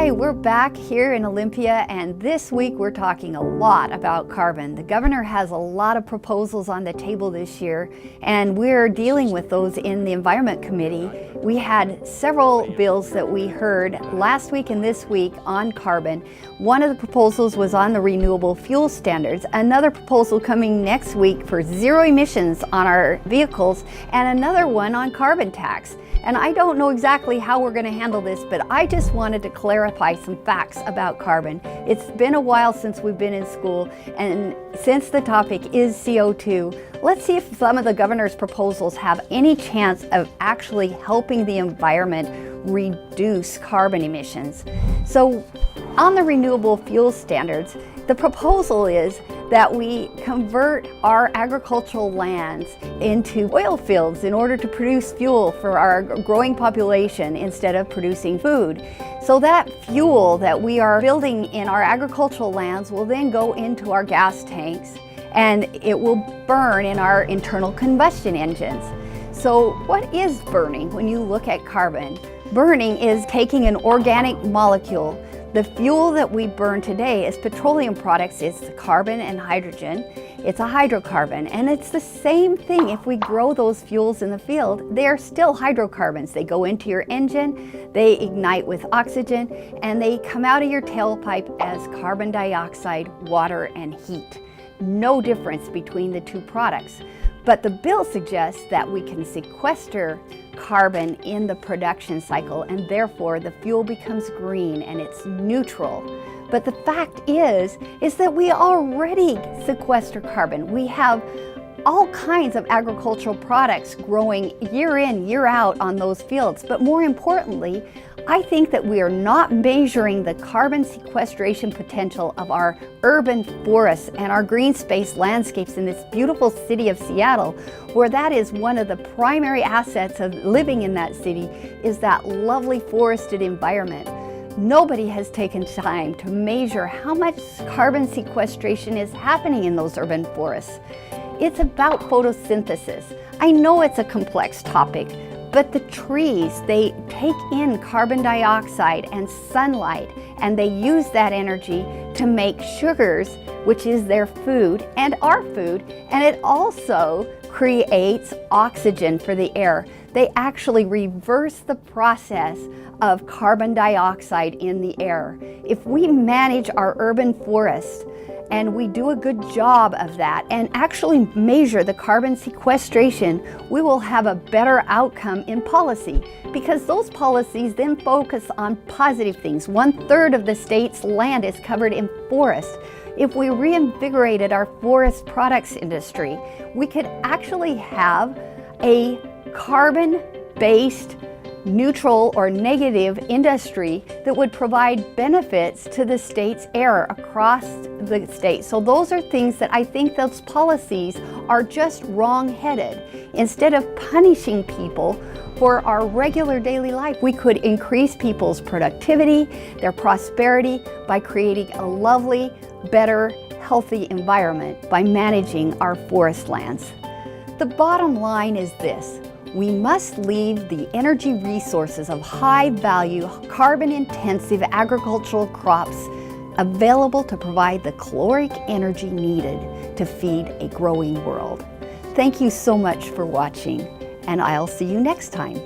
Okay, we're back here in Olympia, and this week we're talking a lot about carbon. The governor has a lot of proposals on the table this year, and we're dealing with those in the Environment Committee. We had several bills that we heard last week and this week on carbon. One of the proposals was on the renewable fuel standards, another proposal coming next week for zero emissions on our vehicles, and another one on carbon tax. And I don't know exactly how we're going to handle this, but I just wanted to clarify some facts about carbon. It's been a while since we've been in school, and since the topic is CO2, let's see if some of the governor's proposals have any chance of actually helping the environment reduce carbon emissions. So on the renewable fuel standards, the proposal is that we convert our agricultural lands into oil fields in order to produce fuel for our growing population instead of producing food. So that fuel that we are building in our agricultural lands will then go into our gas tanks, and it will burn in our internal combustion engines. So what is burning when you look at carbon? Burning is taking an organic molecule. The fuel that we burn today is petroleum products. It's carbon and hydrogen. It's a hydrocarbon, and it's the same thing. If we grow those fuels in the field, they are still hydrocarbons. They go into your engine, they ignite with oxygen, and they come out of your tailpipe as carbon dioxide, water, and heat. No difference between the two products. But the bill suggests that we can sequester carbon in the production cycle, and therefore the fuel becomes green and it's neutral. But the fact is that we already sequester carbon. We have all kinds of agricultural products growing year in, year out on those fields. But more importantly, I think that we are not measuring the carbon sequestration potential of our urban forests and our green space landscapes in this beautiful city of Seattle, where that is one of the primary assets of living in that city, is that lovely forested environment. Nobody has taken time to measure how much carbon sequestration is happening in those urban forests. It's about photosynthesis. I know it's a complex topic, but the trees, they take in carbon dioxide and sunlight, and they use that energy to make sugars, which is their food and our food, and it also creates oxygen for the air. They actually reverse the process of carbon dioxide in the air. If we manage our urban forests, and we do a good job of that and actually measure the carbon sequestration, we will have a better outcome in policy, because those policies then focus on positive things. 1/3 of the state's land is covered in forest. If we reinvigorated our forest products industry, we could actually have a carbon-based neutral or negative industry that would provide benefits to the state's air across the state. So those are things that I think those policies are just wrong-headed. Instead of punishing people for our regular daily life, we could increase people's productivity, their prosperity, by creating a lovely, better, healthy environment by managing our forest lands. The bottom line is this: we must leave the energy resources of high-value, carbon-intensive agricultural crops available to provide the caloric energy needed to feed a growing world. Thank you so much for watching, and I'll see you next time.